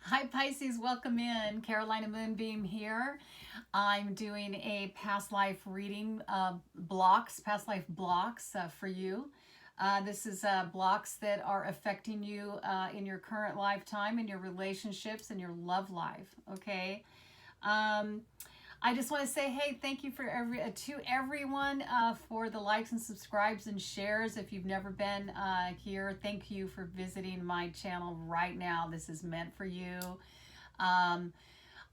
Hi Pisces, welcome in. Carolina Moonbeam here. I'm doing a past life reading past life blocks for you. This is blocks that are affecting you in your current lifetime, in your relationships, and your love life. Okay. Um, I just want to say, hey, thank you for everyone for the likes and subscribes and shares. If you've never been here, thank you for visiting my channel right now. This is meant for you. I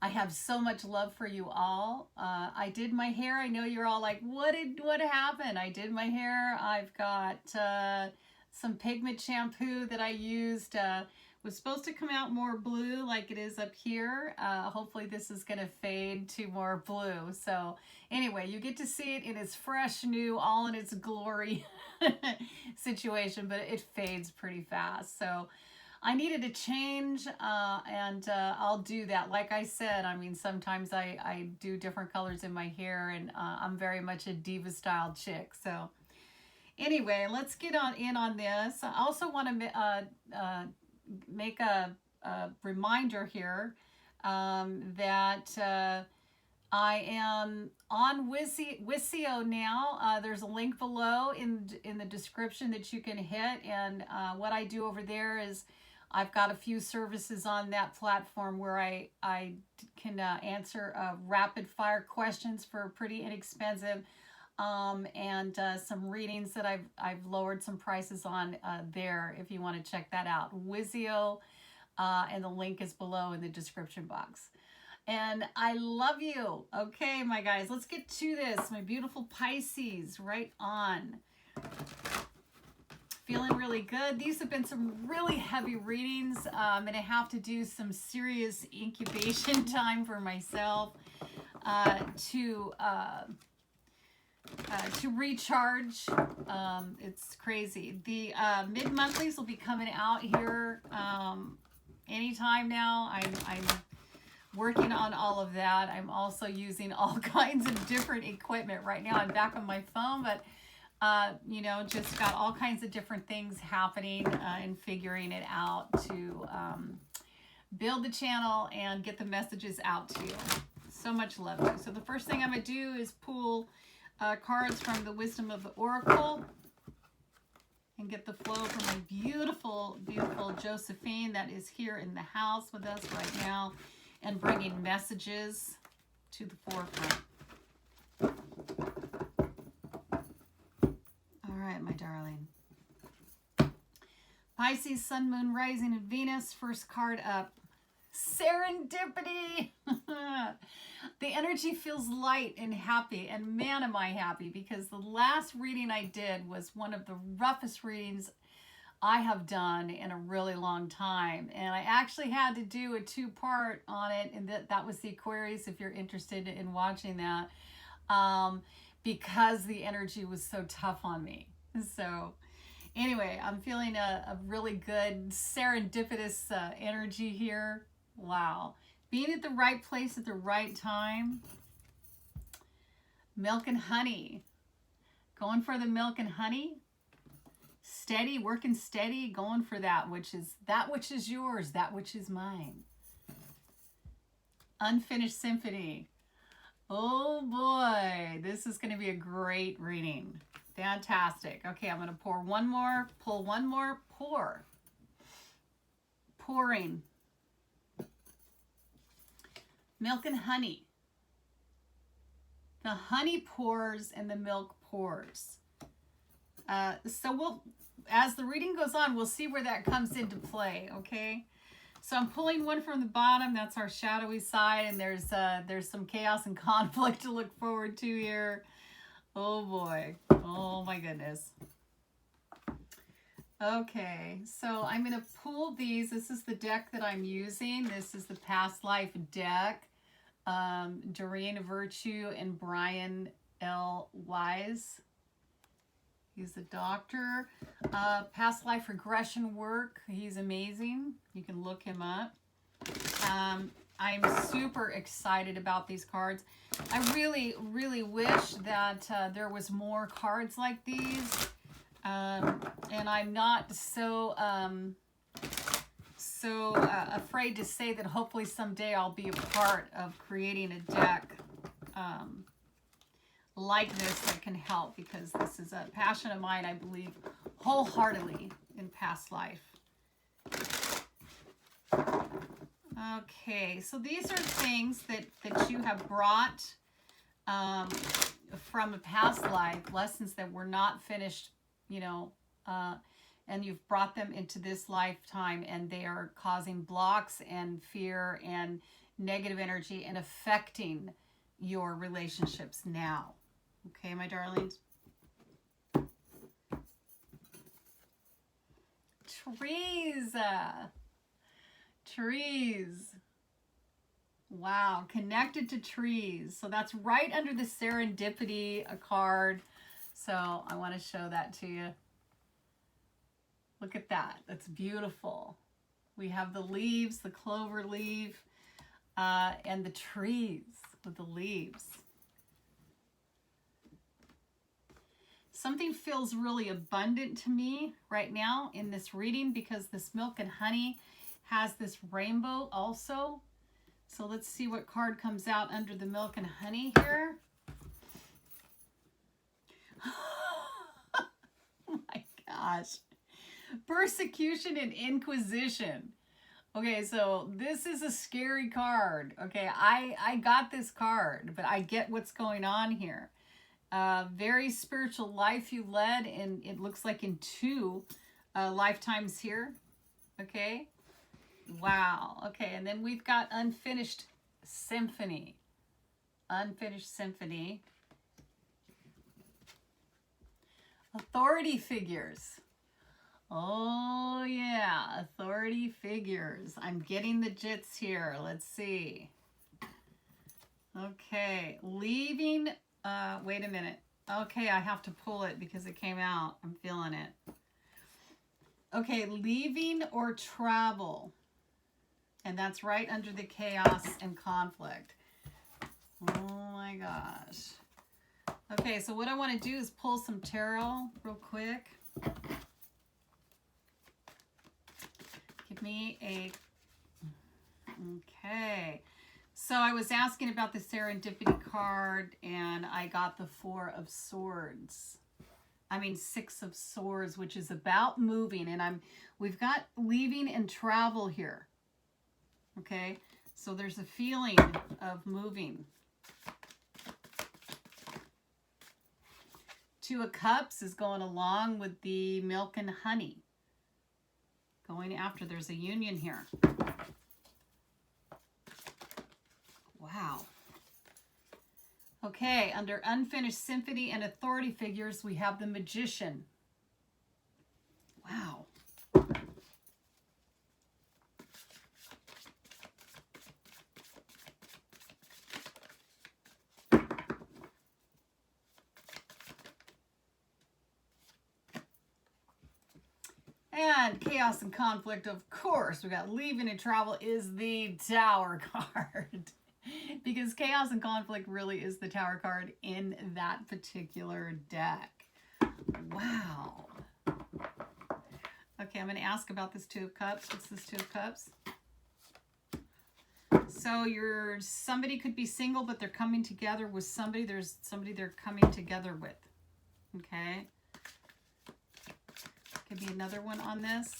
have so much love for you all. I did my hair. I know you're all like, what happened? I did my hair. I've got some pigment shampoo that I used. Was supposed to come out more blue like it is up here. Hopefully this is gonna fade to more blue. So anyway, you get to see it in its fresh, new, all in its glory situation, but it fades pretty fast. So I needed a change, and I'll do that. Like I said, I mean, sometimes I do different colors in my hair, and I'm very much a diva style chick. So anyway, let's get on this. I also want to make a reminder here that I am on Wizio now. There's a link below in the description that you can hit, and what I do over there is I've got a few services on that platform where I can answer rapid fire questions for pretty inexpensive, and some readings that I've lowered some prices on there if you want to check that out. Wizio, and the link is below in the description box. And I love you. Okay, my guys, let's get to this. My beautiful Pisces, right on. Feeling really good. These have been some really heavy readings. I'm going to have to do some serious incubation time for myself to recharge. It's crazy. The mid-monthlies will be coming out here anytime now. I'm working on all of that. I'm also using all kinds of different equipment right now. I'm back on my phone, but you know, just got all kinds of different things happening and figuring it out to build the channel and get the messages out to you. So much love to you. So the first thing I'm going to do is pull cards from the Wisdom of the Oracle and get the flow from my beautiful, beautiful Josephine that is here in the house with us right now and bringing messages to the forefront. All right, my darling. Pisces, Sun, Moon, Rising, and Venus. First card up. Serendipity. The energy feels light and happy, and man am I happy, because the last reading I did was one of the roughest readings I have done in a really long time, and I actually had to do a two-part on it, and that was the Aquarius, if you're interested in watching that, because the energy was so tough on me. So anyway, I'm feeling a really good serendipitous energy here. Wow. Being at the right place at the right time. Milk and honey. Going for the milk and honey. Steady, working steady, going for that which is yours, that which is mine. Unfinished symphony. Oh boy, this is going to be a great reading. Fantastic. Okay, I'm going to pour one more, pull one more, pour. Pouring. Milk and honey. The honey pours and the milk pours. So as the reading goes on, we'll see where that comes into play, okay? So I'm pulling one from the bottom. That's our shadowy side, and there's some chaos and conflict to look forward to here. Oh boy. Oh my goodness. Okay, so I'm going to pull these. This is the deck that I'm using. This is the Past Life deck. Doreen Virtue and Brian L. Wise. He's a doctor. Past life regression work. He's amazing. You can look him up. I'm super excited about these cards. I really, really wish that there was more cards like these. And I'm not so so afraid to say that hopefully someday I'll be a part of creating a deck like this that can help, because this is a passion of mine, I believe wholeheartedly in past life. Okay, so these are things that you have brought from a past life, lessons that were not finished, you know, and you've brought them into this lifetime, and they are causing blocks and fear and negative energy and affecting your relationships now. Okay, my darlings? Trees. Trees. Wow, connected to trees. So that's right under the serendipity card. So I want to show that to you. Look at that. That's beautiful. We have the leaves, the clover leaf, and the trees with the leaves. Something feels really abundant to me right now in this reading, because this milk and honey has this rainbow also. So let's see what card comes out under the milk and honey here. Oh my gosh. Persecution and Inquisition. Okay, so this is a scary card. Okay, I got this card, but I get what's going on here. Very spiritual life you led, and it looks like in 2 lifetimes here. Okay. Wow. Okay, and then we've got Unfinished Symphony. Unfinished Symphony. Authority figures. Oh yeah, authority figures. I'm getting the jits here. Let's see. Okay, leaving. Wait a minute. Okay, I have to pull it because it came out. I'm feeling it. Okay, leaving or travel. And that's right under the chaos and conflict. Oh my gosh. Okay, so what I want to do is pull some tarot real quick. Give me a... Okay. So I was asking about the serendipity card, and I got the 4 of Swords. I mean 6 of Swords, which is about moving, and we've got leaving and travel here. Okay, so there's a feeling of moving. 2 of Cups is going along with the milk and honey. Going after, there's a union here. Wow. Okay, under Unfinished Symphony and Authority Figures, we have the Magician. Wow. And Chaos and Conflict, of course. We got Leaving and Travel is the Tower card. Because Chaos and Conflict really is the Tower card in that particular deck. Wow. Okay, I'm going to ask about this 2 of Cups. What's this 2 of Cups? So somebody could be single, but they're coming together with somebody. There's somebody they're coming together with. Okay. Could be another one on this.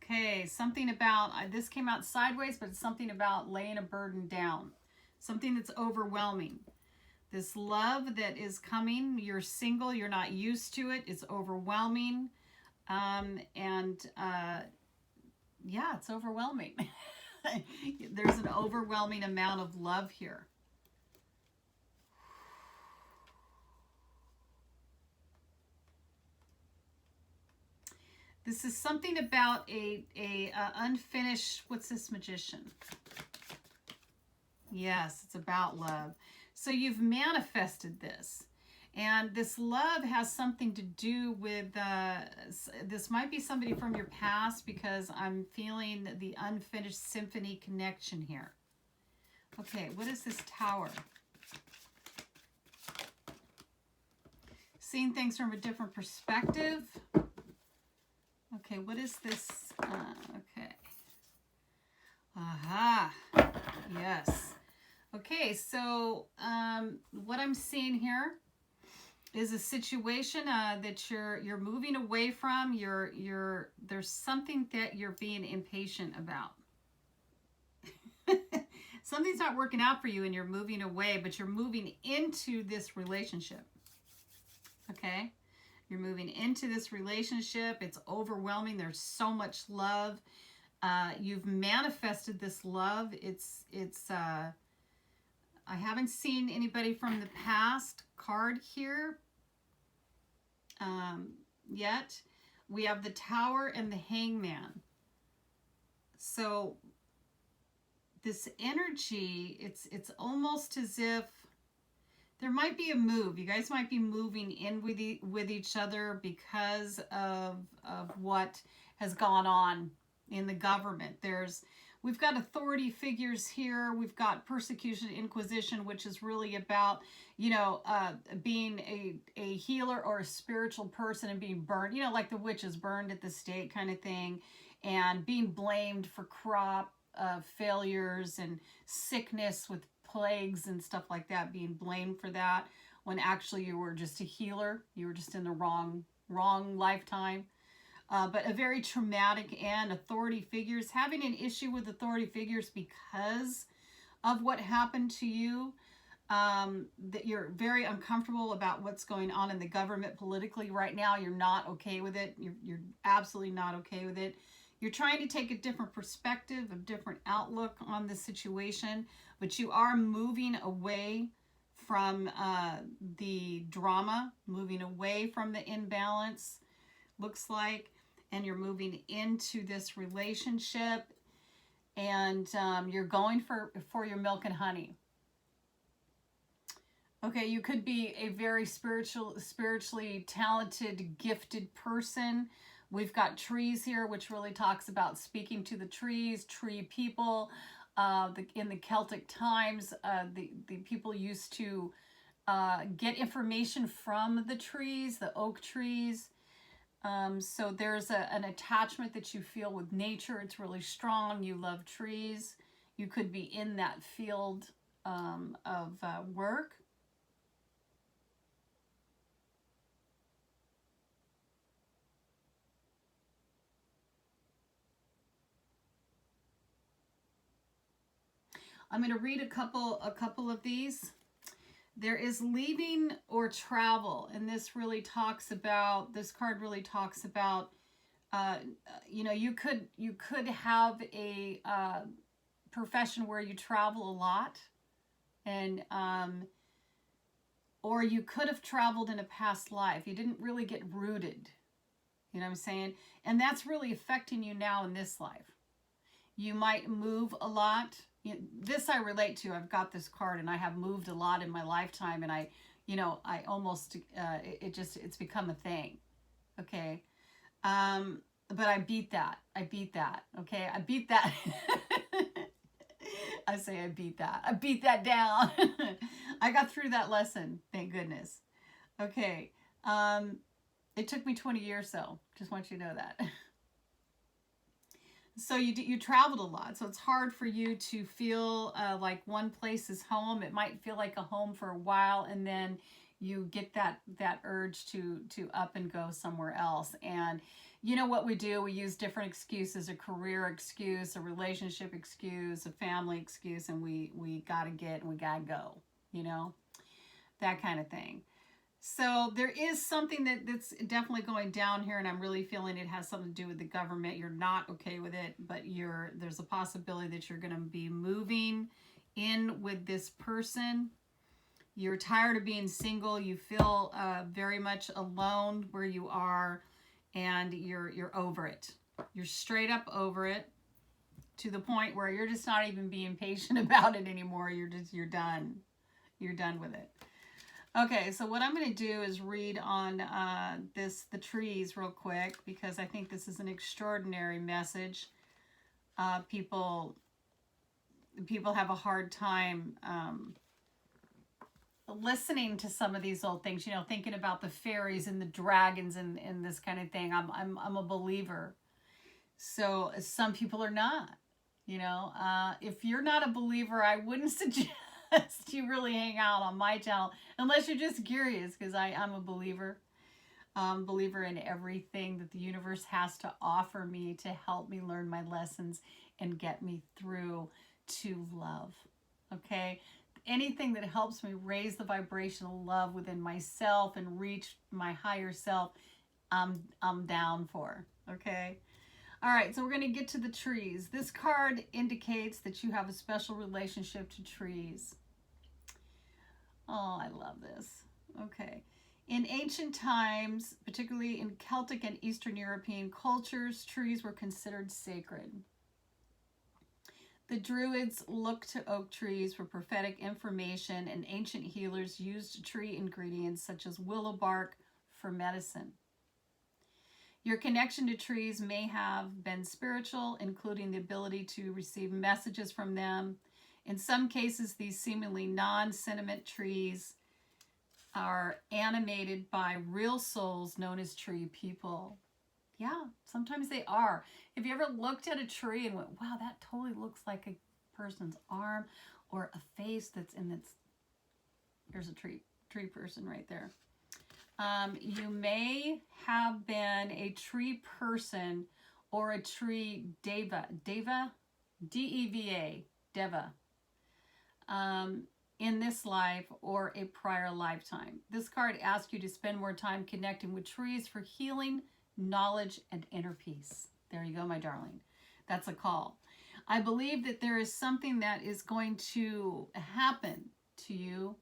Okay, something about, this came out sideways, but it's something about laying a burden down. Something that's overwhelming. This love that is coming, you're single, you're not used to it, it's overwhelming. Yeah, it's overwhelming. There's an overwhelming amount of love here. This is something about a unfinished, what's this Magician? Yes, it's about love. So you've manifested this. And this love has something to do with, this might be somebody from your past, because I'm feeling the Unfinished Symphony connection here. Okay, what is this Tower? Seeing things from a different perspective. Okay, what is this Okay. Aha. Yes. Okay, so what I'm seeing here is a situation that you're moving away from. There's something that you're being impatient about. Something's not working out for you and you're moving away, but you're moving into this relationship. Okay? You're moving into this relationship. It's overwhelming. There's so much love. You've manifested this love. I haven't seen anybody from the past card here yet. We have the Tower and the Hangman. So this energy, it's almost as if there might be a move. You guys might be moving in with each other because of what has gone on in the government. We've got authority figures here. We've got persecution, inquisition, which is really about, being a healer or a spiritual person and being burned, like the witches burned at the stake kind of thing, and being blamed for crop failures and sickness with plagues and stuff like that, being blamed for that when actually you were just a healer. You were just in the wrong lifetime. But a very traumatic, and authority figures, having an issue with authority figures because of what happened to you, that you're very uncomfortable about what's going on in the government politically right now. You're not okay with it. You're absolutely not okay with it. You're trying to take a different perspective, a different outlook on the situation, but you are moving away from the drama, moving away from the imbalance, looks like, and you're moving into this relationship, and you're going for your milk and honey. Okay, you could be a very spiritually talented, gifted person. We've got trees here, which really talks about speaking to the trees, tree people. In the Celtic times, the people used to get information from the trees, the oak trees. So there's an attachment that you feel with nature. It's really strong. You love trees. You could be in that field of work. I'm going to read a couple of these. There is leaving or travel, and this card really talks about, you could have a profession where you travel a lot, and or you could have traveled in a past life. You didn't really get rooted, you know what I'm saying? And that's really affecting you now in this life. You might move a lot. This I relate to. I've got this card, and I have moved a lot in my lifetime, and I almost, it's become a thing. Okay. But I beat that. Okay. I beat that. I say I beat that. I beat that down. I got through that lesson. Thank goodness. Okay. It took me 20 years though. Just want you to know that. So you traveled a lot, so it's hard for you to feel like one place is home. It might feel like a home for a while, and then you get that urge to up and go somewhere else. And you know what we do? We use different excuses: a career excuse, a relationship excuse, a family excuse, and we gotta go. That kind of thing. So there is something that's definitely going down here, and I'm really feeling it has something to do with the government. You're not okay with it, but there's a possibility that you're going to be moving in with this person. You're tired of being single. You feel very much alone where you are, and you're over it. You're straight up over it, to the point where you're just not even being patient about it anymore. You're done. You're done with it. Okay, so what I'm going to do is read on the trees real quick, because I think this is an extraordinary message. People have a hard time listening to some of these old things, thinking about the fairies and the dragons and this kind of thing. I'm a believer So some people are not. You know, if you're not a believer, I wouldn't suggest you really hang out on my channel unless you're just curious, because I'm a believer. Believer in everything that the universe has to offer me to help me learn my lessons and get me through to love. Okay? Anything that helps me raise the vibrational love within myself and reach my higher self, I'm down for. Okay? All right, so we're going to get to the trees. This card indicates that you have a special relationship to trees. Oh, I love this. Okay. In ancient times, particularly in Celtic and Eastern European cultures, trees were considered sacred. The Druids looked to oak trees for prophetic information, and ancient healers used tree ingredients such as willow bark for medicine. Your connection to trees may have been spiritual, including the ability to receive messages from them. In some cases, these seemingly non-sentient trees are animated by real souls known as tree people. Yeah, sometimes they are. Have you ever looked at a tree and went, wow, that totally looks like a person's arm or a face that's in its, here's a tree person right there. You may have been a tree person or a tree deva, D-E-V-A, deva, in this life or a prior lifetime. This card asks you to spend more time connecting with trees for healing, knowledge, and inner peace. There you go, my darling. That's a call. I believe that there is something that is going to happen to you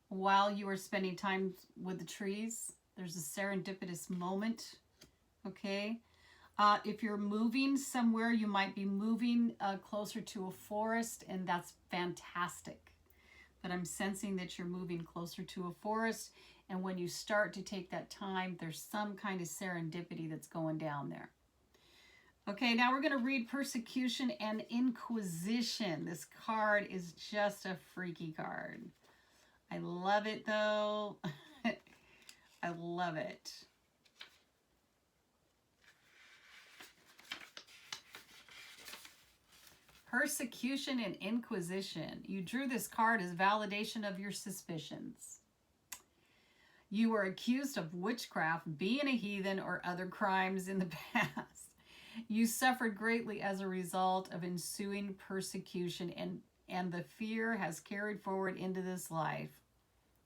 while you are spending time with the trees. There's a serendipitous moment, okay? If you're moving somewhere, you might be moving closer to a forest, and that's fantastic. But I'm sensing that you're moving closer to a forest, and when you start to take that time, there's some kind of serendipity that's going down there. Okay, now we're going to read Persecution and Inquisition. This card is just a freaky card. I love it, though. I love it. Persecution and Inquisition. You drew this card as validation of your suspicions. You were accused of witchcraft, being a heathen, or other crimes in the past. You suffered greatly as a result of ensuing persecution, and the fear has carried forward into this life.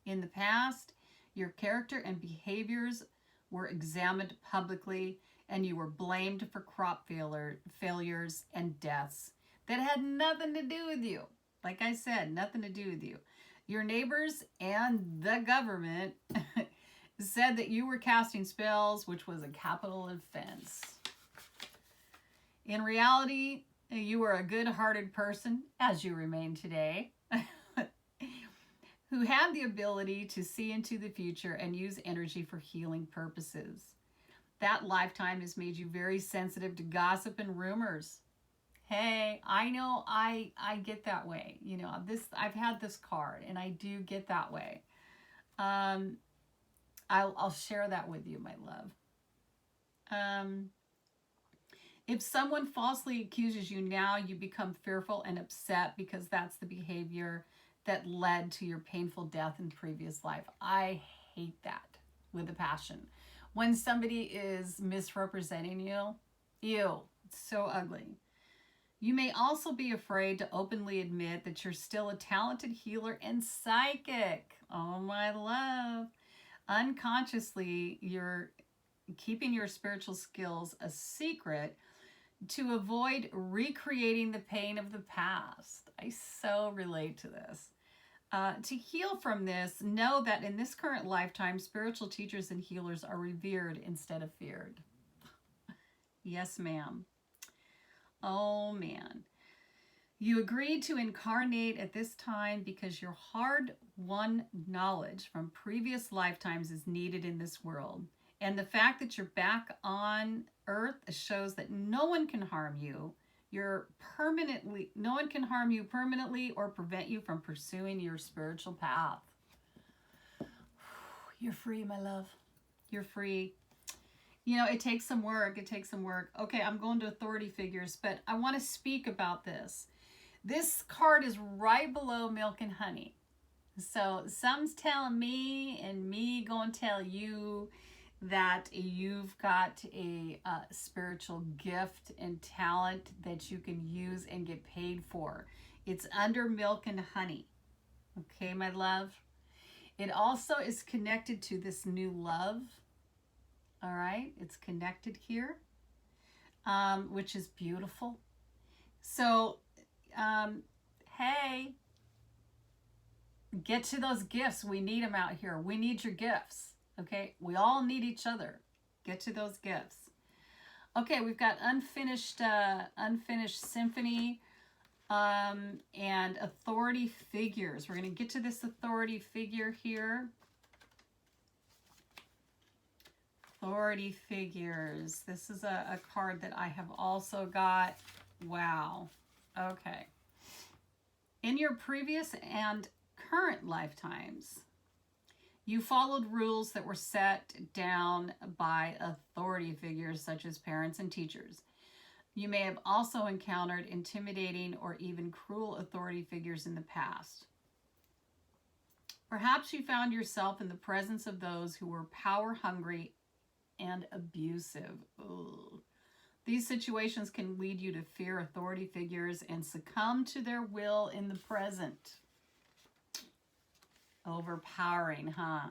In the past, your character and behaviors were examined publicly, and you were blamed for crop failures and deaths that had nothing to do with you. Like I said, nothing to do with you. Your neighbors and the government said that you were casting spells, which was a capital offense. In reality, you were a good-hearted person, as you remain today, who had the ability to see into the future and use energy for healing purposes. That lifetime has made you very sensitive to gossip and rumors. Hey, I know I get that way. You know, I've had this card and I do get that way. I'll share that with you, my love. If someone falsely accuses you now, you become fearful and upset because that's the behavior that led to your painful death in previous life. I hate that with a passion. When somebody is misrepresenting you, ew, it's so ugly. You may also be afraid to openly admit that you're still a talented healer and psychic. Oh, my love. Unconsciously, you're keeping your spiritual skills a secret to avoid recreating the pain of the past. I so relate to this. To heal from this, know that in this current lifetime, spiritual teachers and healers are revered instead of feared. Yes, ma'am. Oh, man. You agreed to incarnate at this time because your hard-won knowledge from previous lifetimes is needed in this world. And the fact that you're back on Earth shows that no one can harm you. No one can harm you permanently or prevent you from pursuing your spiritual path. You're free, my love. You're free. You know, it takes some work. It takes some work. Okay, I'm going to authority figures, but I want to speak about this. This card is right below milk and honey. So some's telling me, and me going to tell you, that you've got a spiritual gift and talent that you can use and get paid for. It's under milk and honey. Okay, my love? It also is connected to this new love. All right, it's connected here, which is beautiful. So, hey, get to those gifts. We need them out here. We need your gifts. Okay, we all need each other. Get to those gifts. Okay, we've got unfinished symphony and authority figures. We're going to get to this authority figure here. Authority figures. This is a card that I have also got. Wow. Okay. In your previous and current lifetimes, you followed rules that were set down by authority figures such as parents and teachers. You may have also encountered intimidating or even cruel authority figures in the past. Perhaps you found yourself in the presence of those who were power hungry and abusive. Ugh. These situations can lead you to fear authority figures and succumb to their will in the present. Overpowering, huh?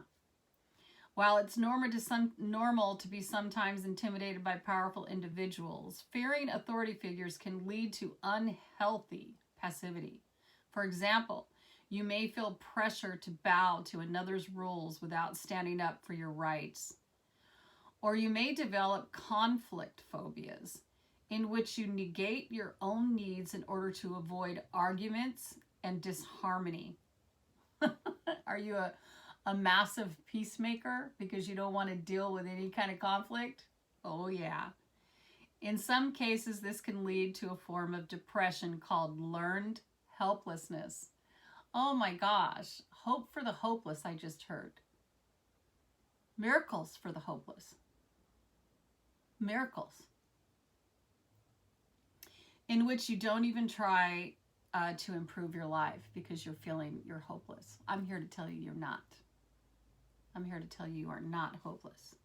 While it's normal to be sometimes intimidated by powerful individuals, fearing authority figures can lead to unhealthy passivity. For example, you may feel pressure to bow to another's rules without standing up for your rights. Or you may develop conflict phobias, in which you negate your own needs in order to avoid arguments and disharmony. Are you a massive peacemaker because you don't want to deal with any kind of conflict? Oh, yeah. In some cases, this can lead to a form of depression called learned helplessness. Oh my gosh. Hope for the hopeless, I just heard. Miracles for the hopeless. Miracles. In which you don't even try to improve your life because you're feeling you're hopeless. I'm here to tell you you're not. I'm here to tell you you are not hopeless.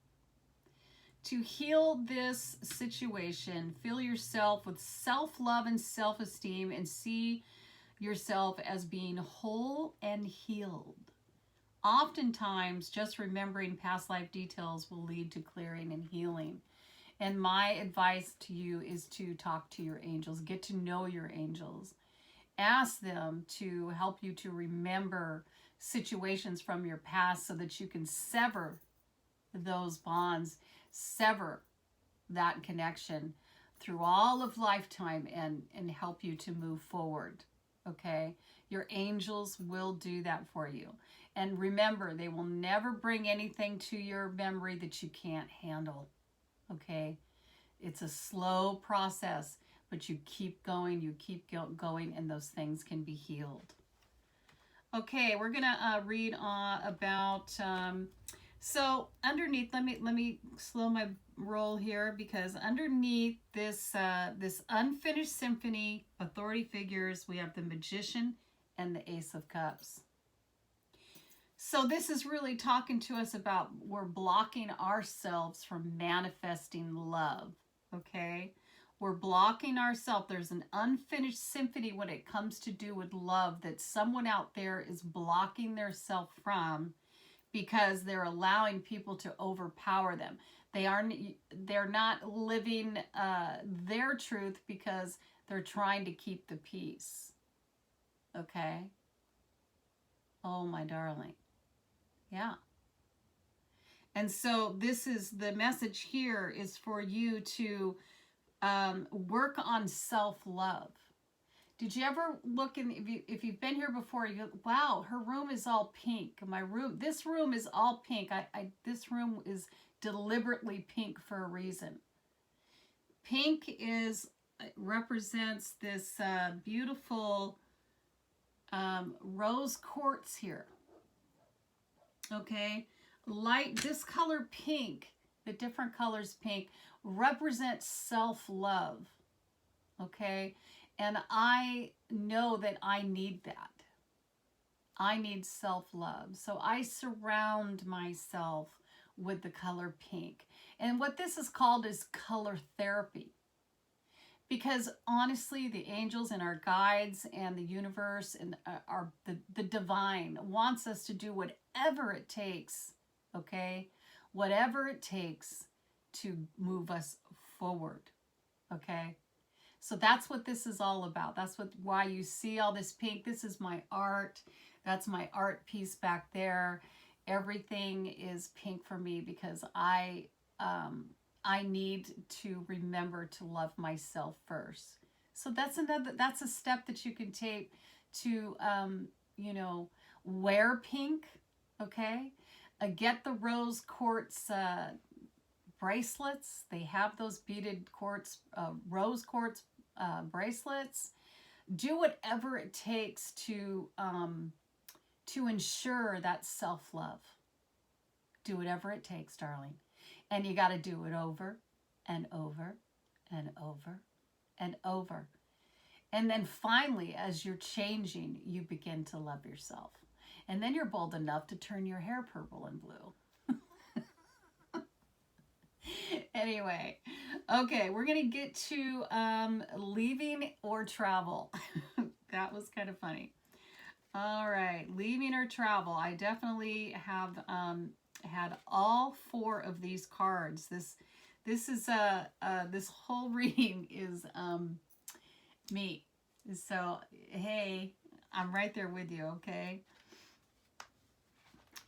To heal this situation, fill yourself with self-love and self-esteem and see yourself as being whole and healed. Oftentimes, just remembering past life details will lead to clearing and healing. And my advice to you is to talk to your angels. Get to know your angels. Ask them to help you to remember situations from your past so that you can sever those bonds, sever that connection through all of lifetime and help you to move forward. Okay? Your angels will do that for you. And remember, they will never bring anything to your memory that you can't handle. Okay? It's a slow process, but you keep going, going, and those things can be healed. Okay, we're gonna read about. So underneath, let me slow my roll here because underneath this this unfinished symphony authority figures, we have the Magician and the Ace of Cups. So this is really talking to us about we're blocking ourselves from manifesting love. Okay. We're blocking ourselves. There's an unfinished symphony when it comes to do with love that someone out there is blocking themselves from because they're allowing people to overpower them. They're not living their truth because they're trying to keep the peace. Okay? Oh, my darling. Yeah. And so this is the message here is for you to work on self-love. Did you ever look in, if you've been here before, you go, wow, her room is all pink. This room is all pink. This room is deliberately pink for a reason. Pink represents this beautiful rose quartz here. Okay, this color pink The different colors pink represent self-love, okay? And I know that I need that. I need self-love. So I surround myself with the color pink. And what this is called is color therapy. Because honestly, the angels and our guides and the universe and the divine wants us to do whatever it takes, okay? Whatever it takes to move us forward, okay? So that's what this is all about. That's why you see all this pink. This is my art. That's my art piece back there. Everything is pink for me because I need to remember to love myself first. So that's a step that you can take to, you know, wear pink, okay? Get the rose quartz bracelets. They have those beaded quartz, rose quartz bracelets. Do whatever it takes to ensure that self-love. Do whatever it takes, darling. And you got to do it over and over and over and over. And then finally, as you're changing, you begin to love yourself. And then you're bold enough to turn your hair purple and blue. Anyway, okay, we're going to get to leaving or travel. That was kind of funny. All right, leaving or travel. I definitely have had all 4 of these cards. This is this whole reading is me. So hey, I'm right there with you. Okay.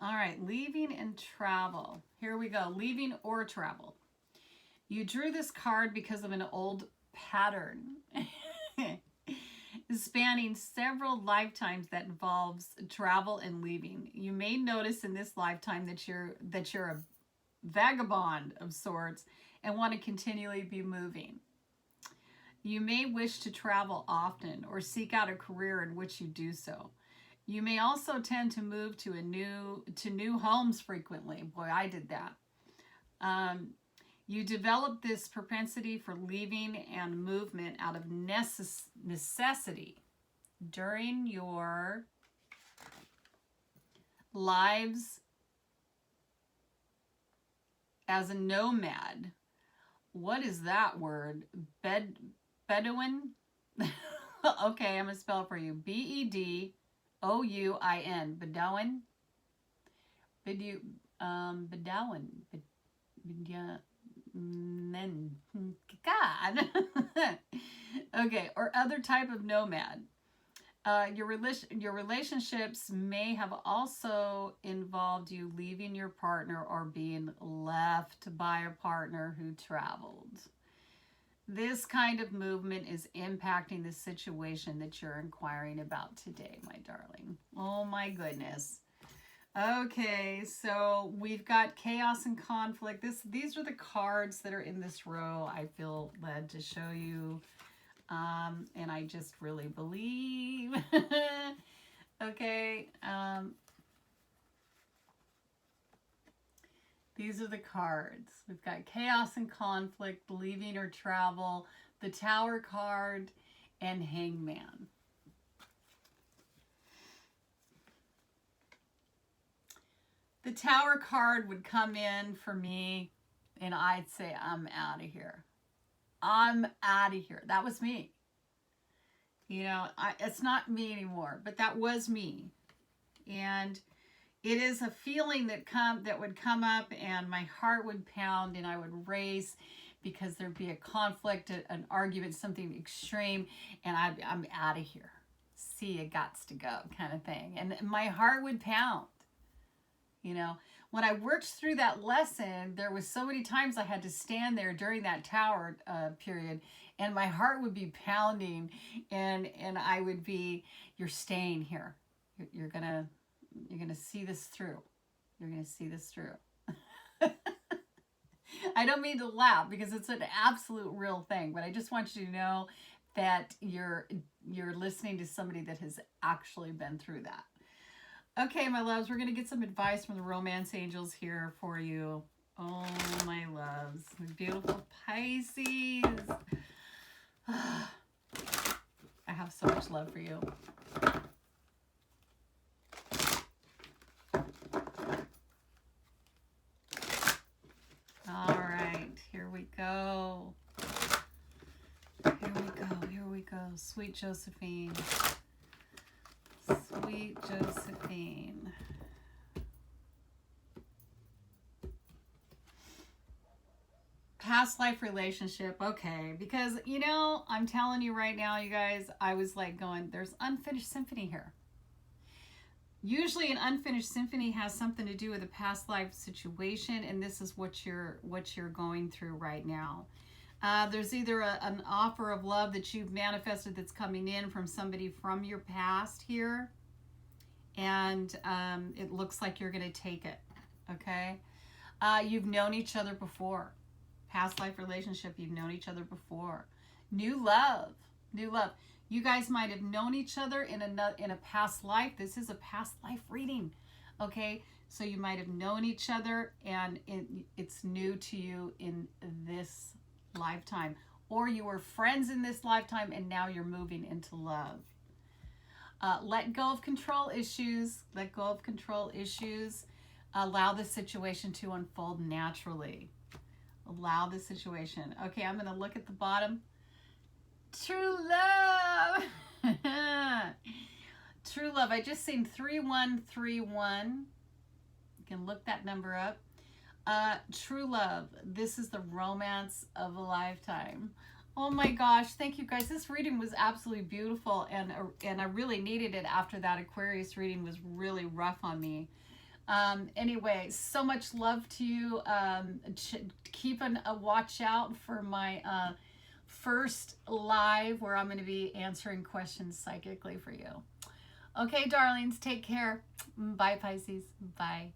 All right, leaving and travel. Here we go. Leaving or travel. You drew this card because of an old pattern spanning several lifetimes that involves travel and leaving. You may notice in this lifetime that you're a vagabond of sorts and want to continually be moving. You may wish to travel often or seek out a career in which you do so. You may also tend to move to new homes frequently. Boy, I did that. You develop this propensity for leaving and movement out of necessity during your lives as a nomad. What is that word? Bedouin? Okay, I'm going to spell it for you. Bedouin. Bedouin. God. Okay, or other type of nomad. Your relationships may have also involved you leaving your partner or being left by a partner who traveled. This kind of movement is impacting the situation that you're inquiring about today, my darling. Oh my goodness. Okay, so we've got chaos and conflict. These are the cards that are in this row. I feel led to show you, and I just really believe. Okay, these are the cards. We've got chaos and conflict, leaving or travel, the Tower card, and Hangman. The Tower card would come in for me, and I'd say, I'm out of here. I'm out of here. That was me. You know, it's not me anymore, but that was me. And it is a feeling that would come up, and my heart would pound, and I would race because there'd be a conflict, an argument, something extreme, and I'm out of here. See, it gots to go kind of thing. And my heart would pound. You know, when I worked through that lesson, there was so many times I had to stand there during that Tower period, and my heart would be pounding, and I would be, you're staying here. You're gonna see this through. You're gonna see this through. I don't mean to laugh because it's an absolute real thing, but I just want you to know that you're listening to somebody that has actually been through that. Okay, my loves, we're going to get some advice from the romance angels here for you. Oh, my loves. Beautiful Pisces. I have so much love for you. All right, here we go. Here we go, here we go. Sweet Josephine. Sweet Josephine. Past life relationship, okay. Because, you know, I'm telling you right now, you guys, I was like going, there's unfinished symphony here. Usually an unfinished symphony has something to do with a past life situation, and this is what you're going through right now. There's either an offer of love that you've manifested that's coming in from somebody from your past here, and it looks like you're going to take it, okay? You've known each other before. Past life relationship, you've known each other before. New love, new love. You guys might have known each other in a past life. This is a past life reading, okay? So you might have known each other, and it's new to you in this lifetime. Or you were friends in this lifetime, and now you're moving into love. Let go of control issues. Let go of control issues. Allow the situation to unfold naturally. Allow the situation. Okay, I'm going to look at the bottom. True love. True love. I just seen 3131. You can look that number up. True love. This is the romance of a lifetime. Oh my gosh, thank you guys. This reading was absolutely beautiful, and I really needed it after that Aquarius reading was really rough on me. Anyway, so much love to you. Keep a watch out for my first live where I'm going to be answering questions psychically for you. Okay, darlings, take care. Bye, Pisces. Bye.